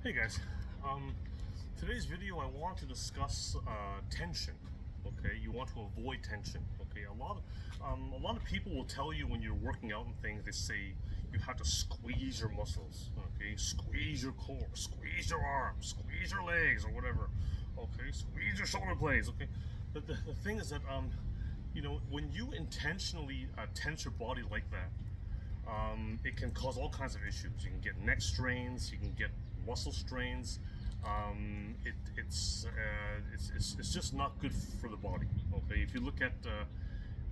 Hey guys, today's video I want to discuss tension. Okay, you want to avoid tension. Okay, a lot of people will tell you when you're working out and things. They say you have to squeeze your muscles. Okay, squeeze your core, squeeze your arms, squeeze your legs, or whatever. Okay, squeeze your shoulder blades. Okay, the thing is that when you intentionally tense your body like that, it can cause all kinds of issues. You can get neck strains. You can get muscle strains. It's just not good for the body. Okay, if you look at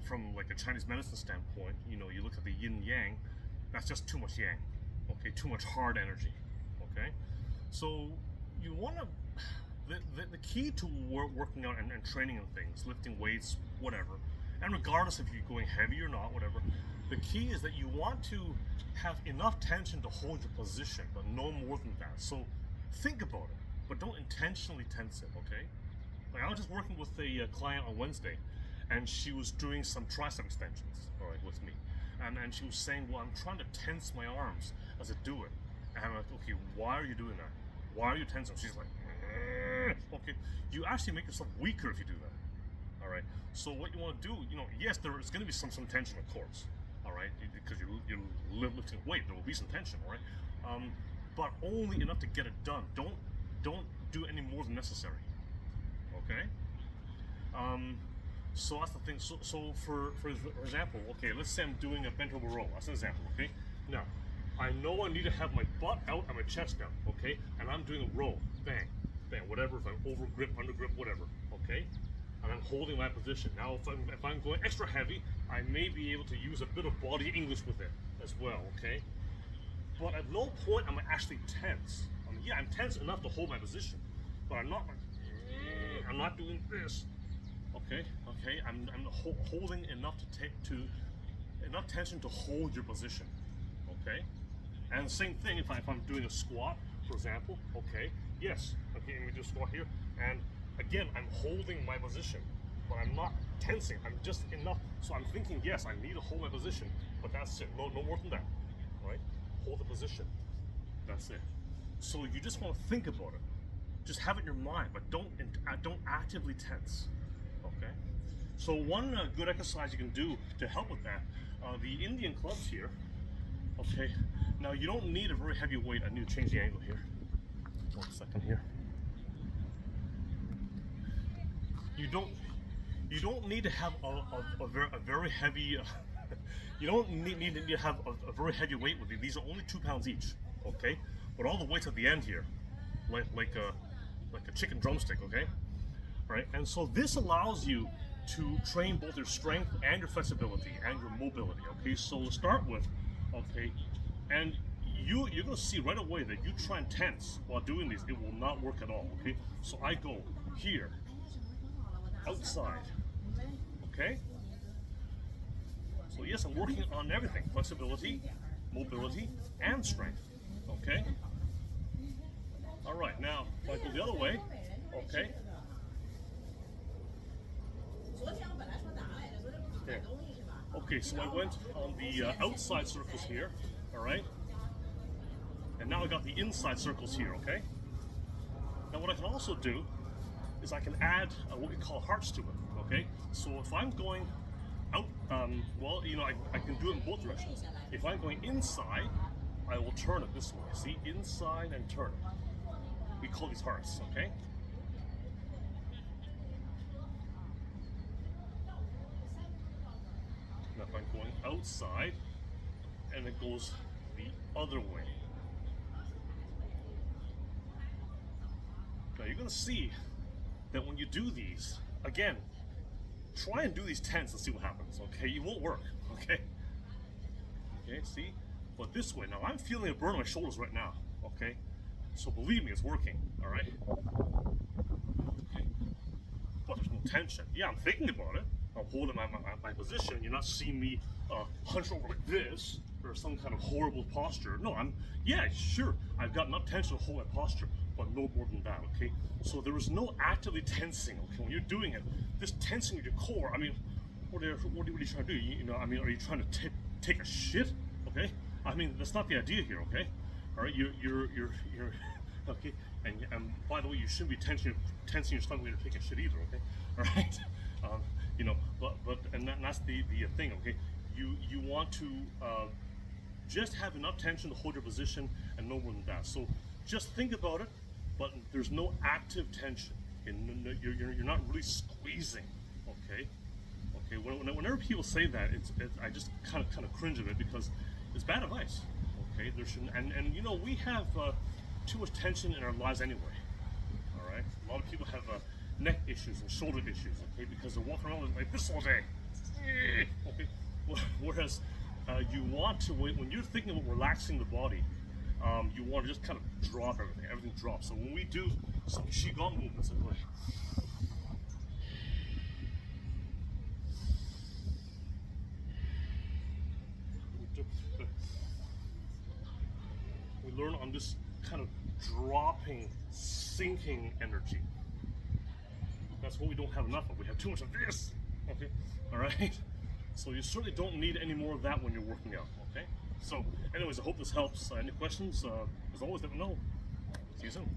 from like a Chinese medicine standpoint, you look at the yin yang. That's just too much yang. Okay, too much hard energy. Okay, so you want to. The key to working out and training and things, lifting weights, whatever, and regardless if you're going heavy or not, whatever, the key is that you want to have enough tension to hold your position, but no more than that. So think about it, but don't intentionally tense it, okay? Like I was just working with a client on Wednesday, and she was doing some tricep extensions, all right, with me. And she was saying, well, I'm trying to tense my arms as I do it. And I'm like, okay, why are you doing that? Why are you tensing? She's like, okay, you actually make yourself weaker if you do that. All right. So what you want to do, yes, there is going to be some tension, of course. All right, because you're lifting weight, there will be some tension, all right. But only enough to get it done. Don't do any more than necessary. Okay. So that's the thing. So for example, okay, let's say I'm doing a bent over row. That's an example. Okay. Now, I know I need to have my butt out and my chest down. Okay, and I'm doing a row. Bang, bang, whatever. If I'm over grip, under grip, whatever. Okay. And I'm holding my position. Now, if I'm going extra heavy, I may be able to use a bit of body English with it as well, okay? But at no point am I actually tense. I mean, yeah, I'm tense enough to hold my position, but I'm not like, I'm not doing this, okay? Okay, I'm holding enough enough tension to hold your position, okay? And the same thing if I'm doing a squat, for example, okay? Yes, okay, let me do a squat here, and again, I'm holding my position, but I'm not tensing. I'm just enough. So I'm thinking, yes, I need to hold my position, but that's it. No more than that, right? Hold the position. That's it. So you just want to think about it. Just have it in your mind, but don't actively tense. Okay. So one good exercise you can do to help with that, the Indian clubs here. Okay. Now you don't need a very heavy weight. I need to change the angle here. 1 second here. You don't need to have a very heavy you don't need to have a very heavy weight with you. These are only 2 pounds each, okay? But all the weights at the end here, like a chicken drumstick, okay? All right, and so this allows you to train both your strength and your flexibility and your mobility. Okay, so to start with, okay, and you're gonna see right away that you try and tense while doing these, it will not work at all. Okay, so I go here, outside. Okay? So yes, I'm working on everything. Flexibility, mobility, and strength. Okay? Alright, now if I go the other way, okay? There. Okay, so I went on the outside circles here, alright? And now I got the inside circles here, okay? Now what I can also do is I can add what we call hearts to it, okay? So if I'm going out, I can do it in both directions. If I'm going inside, I will turn it this way. See, inside and turn it. We call these hearts, okay? Now if I'm going outside, and it goes the other way. Now you're gonna see that when you do these, again, try and do these tense and see what happens, okay? It won't work, okay? Okay, see? But this way, now I'm feeling a burn on my shoulders right now, okay? So believe me, it's working, all right? Okay. But there's no tension. Yeah, I'm thinking about it. I'm holding my position. You're not seeing me hunch over like this or some kind of horrible posture. No, yeah, sure, I've got enough tension to hold my posture, but no more than that, okay? So there is no actively tensing, okay? When you're doing it, this tensing of your core, I mean, what are you trying to do? I mean, are you trying to take a shit, okay? I mean, that's not the idea here, okay? All right, you're Okay, and by the way, you shouldn't be tensing your stomach when you're taking shit either. Okay, all right. You know, that's the thing. Okay, you want to just have enough tension to hold your position and no more than that. So just think about it, but there's no active tension. Okay? You're not really squeezing. Okay. Okay. Whenever people say that, I just kind of cringe of it because it's bad advice. Okay. There shouldn't, and you know, we have too much tension in our lives anyway. All right. A lot of people have neck issues and shoulder issues. Okay, because they're walking around like this all day. Okay. Whereas you want to, when you're thinking about relaxing the body, you want to just kind of drop everything. Everything drops. So when we do some qigong movements, it's like we learn on this kind of dropping, sinking energy. That's what we don't have enough of. We have too much of this. Okay, all right. So you certainly don't need any more of that when you're working out. Okay. So, anyways, I hope this helps. Any questions? As always, let me know. See you soon.